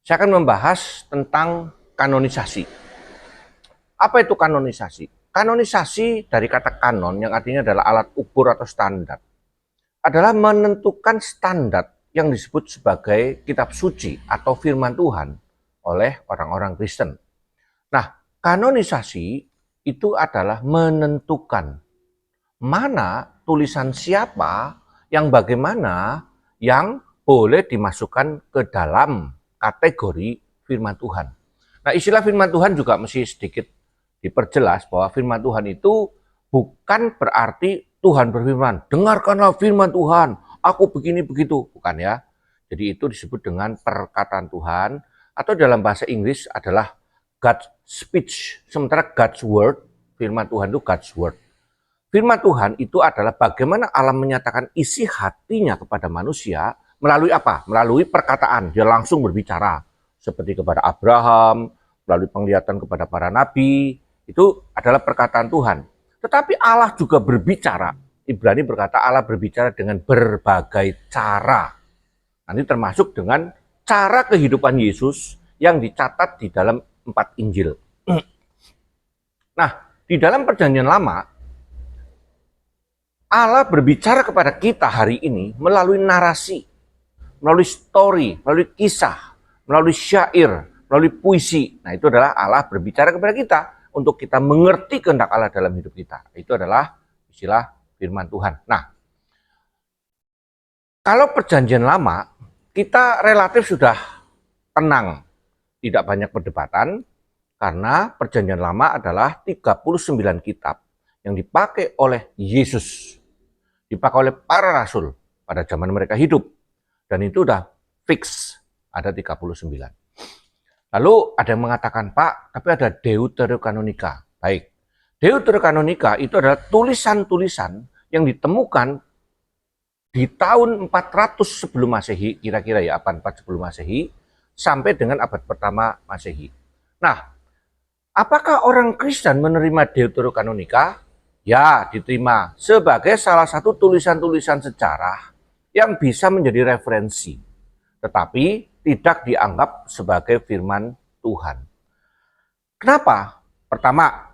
Saya akan membahas tentang kanonisasi. Apa itu kanonisasi? Kanonisasi dari kata kanon yang artinya adalah alat ukur atau standar. Adalah menentukan standar yang disebut sebagai kitab suci atau firman Tuhan oleh orang-orang Kristen. Nah, kanonisasi itu adalah menentukan mana tulisan siapa yang bagaimana yang boleh dimasukkan ke dalam kategori firman Tuhan. Nah, istilah firman Tuhan juga mesti sedikit diperjelas bahwa firman Tuhan itu bukan berarti Tuhan berfirman, dengarkanlah firman Tuhan, aku begini begitu, bukan ya. Jadi itu disebut dengan perkataan Tuhan, atau dalam bahasa Inggris adalah God's speech. Sementara God's word, firman Tuhan itu God's word. Firman Tuhan itu adalah bagaimana Allah menyatakan isi hatinya kepada manusia melalui apa? Melalui perkataan. Dia langsung berbicara. Seperti kepada Abraham, melalui penglihatan kepada para nabi. Itu adalah perkataan Tuhan. Tetapi Allah juga berbicara. Ibrani berkata Allah berbicara dengan berbagai cara. Nanti termasuk dengan cara kehidupan Yesus yang dicatat di dalam 4 Injil. Nah, di dalam perjanjian lama, Allah berbicara kepada kita hari ini melalui narasi, melalui story, melalui kisah, melalui syair, melalui puisi. Nah, itu adalah Allah berbicara kepada kita untuk kita mengerti kehendak Allah dalam hidup kita. Itu adalah istilah firman Tuhan. Nah, kalau perjanjian lama, kita relatif sudah tenang, tidak banyak perdebatan, karena perjanjian lama adalah 39 kitab yang dipakai oleh Yesus, dipakai oleh para rasul pada zaman mereka hidup. Dan itu udah fix, ada 39. Lalu ada yang mengatakan, Pak, tapi ada Deuterokanonika. Baik, Deuterokanonika itu adalah tulisan-tulisan yang ditemukan di tahun 400 sebelum Masehi, kira-kira ya, abad 4 sebelum Masehi, sampai dengan abad pertama Masehi. Nah, apakah orang Kristen menerima Deuterokanonika? Ya, diterima sebagai salah satu tulisan-tulisan sejarah yang bisa menjadi referensi, tetapi tidak dianggap sebagai firman Tuhan. Kenapa? Pertama,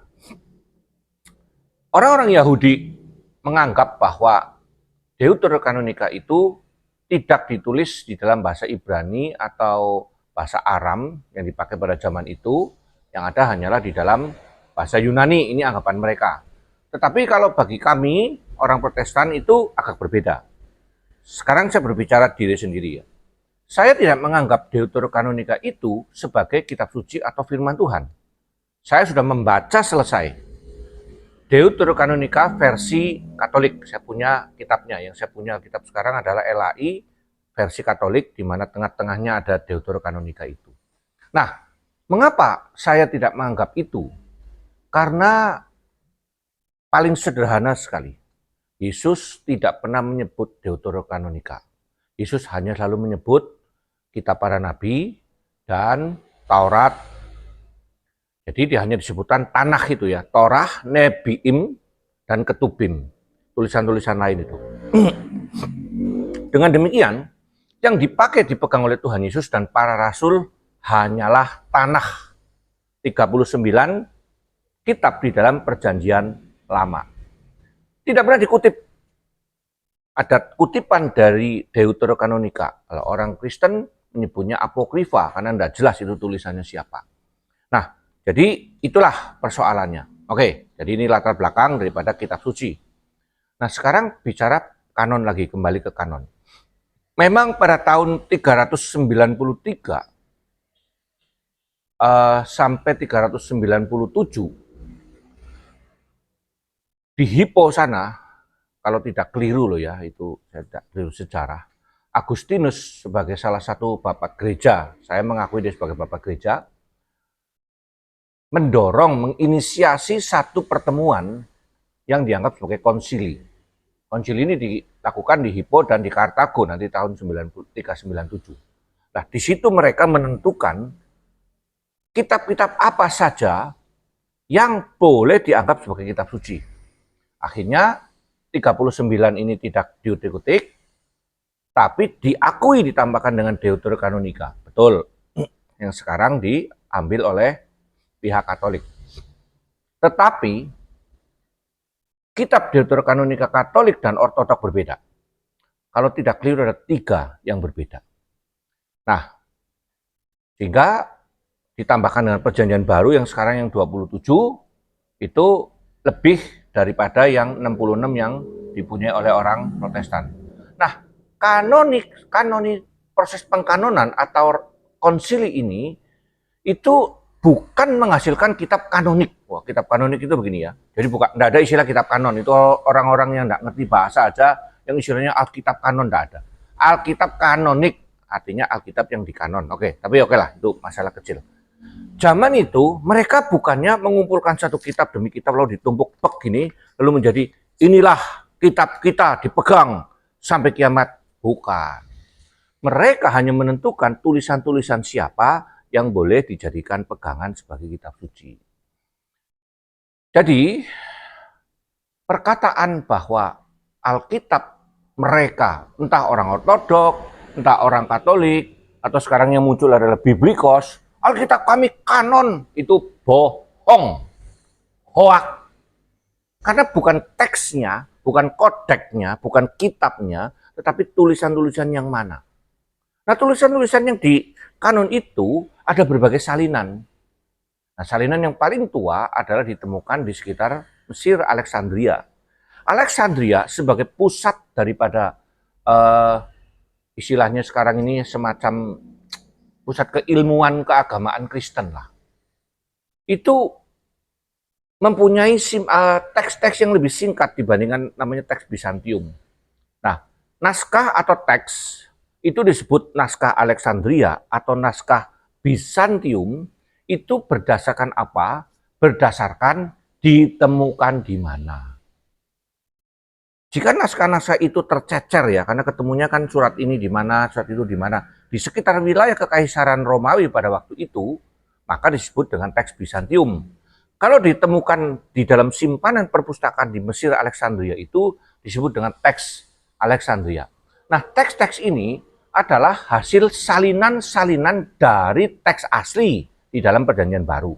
orang-orang Yahudi menganggap bahwa Deuterokanonika itu tidak ditulis di dalam bahasa Ibrani atau bahasa Aram yang dipakai pada zaman itu, yang ada hanyalah di dalam bahasa Yunani. Ini anggapan mereka. Tetapi kalau bagi kami, orang Protestan itu agak berbeda. Sekarang saya berbicara diri sendiri ya. Saya tidak menganggap Deuterokanonika itu sebagai kitab suci atau firman Tuhan. Saya sudah membaca selesai Deuterokanonika versi Katolik. Saya punya kitabnya. Yang saya punya kitab sekarang adalah LAI versi Katolik, di mana tengah-tengahnya ada Deuterokanonika itu. Nah, mengapa saya tidak menganggap itu? Karena paling sederhana sekali. Yesus tidak pernah menyebut Deuterokanonika. Yesus hanya selalu menyebut kitab para nabi dan Taurat. Jadi dia hanya disebutkan Tanakh itu ya, Torah, Nebiim, dan Ketubim. Tulisan-tulisan lain itu. Dengan demikian, yang dipakai dipegang oleh Tuhan Yesus dan para rasul hanyalah Tanakh. 39 kitab di dalam perjanjian lama. Tidak pernah dikutip. Ada kutipan dari Deuterokanonika. Kalau orang Kristen menyebutnya apokrifa, karena tidak jelas itu tulisannya siapa. Nah, jadi itulah persoalannya. Oke, jadi ini latar belakang daripada kitab suci. Nah, sekarang bicara kanon lagi, kembali ke kanon. Memang pada tahun 393 sampai 397 di Hippo sana, kalau tidak keliru loh ya, itu saya tidak keliru sejarah, Agustinus sebagai salah satu bapak gereja, saya mengakui dia sebagai bapak gereja, mendorong, menginisiasi satu pertemuan yang dianggap sebagai konsili. Konsili ini dilakukan di Hippo dan di Kartago nanti tahun 397. Nah, di situ mereka menentukan kitab-kitab apa saja yang boleh dianggap sebagai kitab suci. Akhirnya 39 ini tidak diutik-utik, tapi diakui ditambahkan dengan Deuterokanonika. Betul. yang sekarang diambil oleh pihak Katolik. Tetapi kitab Deuterokanonika Katolik dan Ortodok berbeda. Kalau tidak keliru ada 3 yang berbeda. Nah, sehingga ditambahkan dengan perjanjian baru yang sekarang yang 27, itu lebih daripada yang 66 yang dipunyai oleh orang Protestan. Nah, proses pengkanonan atau konsili ini itu bukan menghasilkan kitab kanonik. Wah, kitab kanonik itu begini ya. Jadi tidak ada istilah kitab kanon. Itu orang-orang yang tidak ngerti bahasa aja yang istilahnya Alkitab kanon, tidak ada. Alkitab kanonik artinya Alkitab yang dikanon. Oke, tapi oke lah, itu masalah kecil. Zaman itu mereka bukannya mengumpulkan satu kitab demi kitab lalu ditumpuk begini lalu menjadi inilah kitab kita dipegang sampai kiamat. Bukan. Mereka hanya menentukan tulisan-tulisan siapa yang boleh dijadikan pegangan sebagai kitab suci. Jadi, perkataan bahwa Alkitab mereka, entah orang Ortodok, entah orang Katolik, atau sekarang yang muncul adalah Biblikos, Alkitab kami kanon, itu bohong, hoak. Karena bukan teksnya, bukan kodeknya, bukan kitabnya, tetapi tulisan-tulisan yang mana. Nah, tulisan-tulisan yang di kanon itu ada berbagai salinan. Nah, salinan yang paling tua adalah ditemukan di sekitar Mesir, Alexandria. Alexandria sebagai pusat daripada istilahnya sekarang ini semacam pusat keilmuan keagamaan Kristen lah. Itu mempunyai teks-teks yang lebih singkat dibandingkan namanya teks Bizantium. Nah, naskah atau teks itu disebut naskah Alexandria atau naskah Bizantium. Itu berdasarkan apa? Berdasarkan ditemukan di mana. Jika naskah-naskah itu tercecer ya, karena ketemunya kan surat ini di mana, surat itu di mana, di sekitar wilayah Kekaisaran Romawi pada waktu itu, maka disebut dengan teks Bizantium. Kalau ditemukan di dalam simpanan perpustakaan di Mesir Alexandria itu disebut dengan teks Alexandria. Nah, teks-teks ini adalah hasil salinan-salinan dari teks asli di dalam perjanjian baru.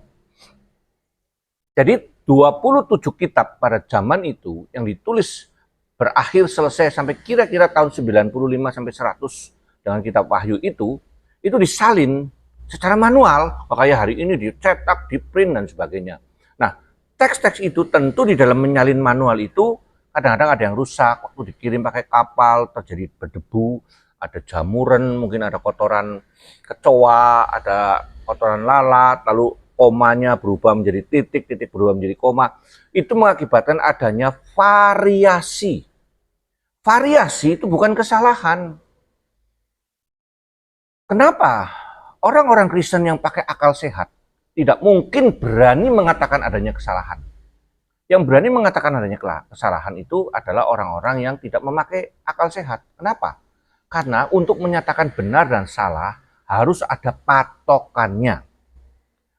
Jadi 27 kitab pada zaman itu yang ditulis berakhir selesai sampai kira-kira tahun 95 sampai 100 dengan kitab Wahyu itu disalin secara manual, makanya hari ini dicetak, diprint dan sebagainya. Nah, teks-teks itu tentu di dalam menyalin manual itu kadang-kadang ada yang rusak, waktu dikirim pakai kapal terjadi berdebu, ada jamuran, mungkin ada kotoran kecoa, ada kotoran lalat, lalu komanya berubah menjadi titik, titik berubah menjadi koma. Itu mengakibatkan adanya variasi. Variasi itu bukan kesalahan. Kenapa? Orang-orang Kristen yang pakai akal sehat tidak mungkin berani mengatakan adanya kesalahan. Yang berani mengatakan adanya kesalahan itu adalah orang-orang yang tidak memakai akal sehat. Kenapa? Karena untuk menyatakan benar dan salah harus ada patokannya.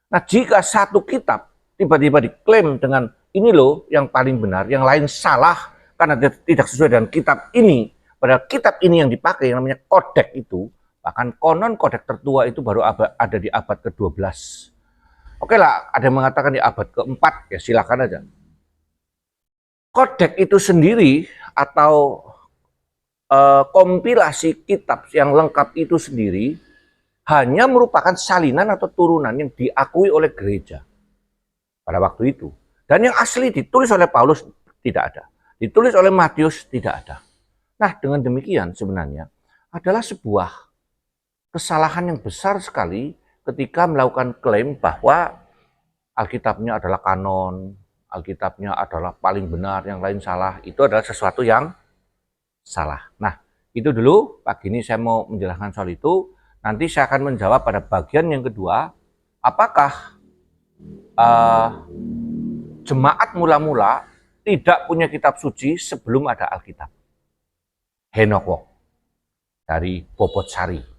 Nah, jika satu kitab tiba-tiba diklaim dengan ini loh yang paling benar, yang lain salah karena tidak sesuai dengan kitab ini, padahal kitab ini yang dipakai yang namanya kodek itu, bahkan konon kodek tertua itu baru ada di abad ke-12. Oke lah, ada yang mengatakan di abad ke-4, ya silakan aja. Kodek itu sendiri atau kompilasi kitab yang lengkap itu sendiri hanya merupakan salinan atau turunan yang diakui oleh gereja pada waktu itu. Dan yang asli ditulis oleh Paulus tidak ada. Ditulis oleh Matius tidak ada. Nah, dengan demikian sebenarnya adalah sebuah kesalahan yang besar sekali ketika melakukan klaim bahwa Alkitabnya adalah kanon, Alkitabnya adalah paling benar, yang lain salah. Itu adalah sesuatu yang salah. Nah, itu dulu pagi ini saya mau menjelaskan soal itu. Nanti saya akan menjawab pada bagian yang kedua, apakah jemaat mula-mula tidak punya kitab suci sebelum ada Alkitab. Henok Wok dari Bobot Sari.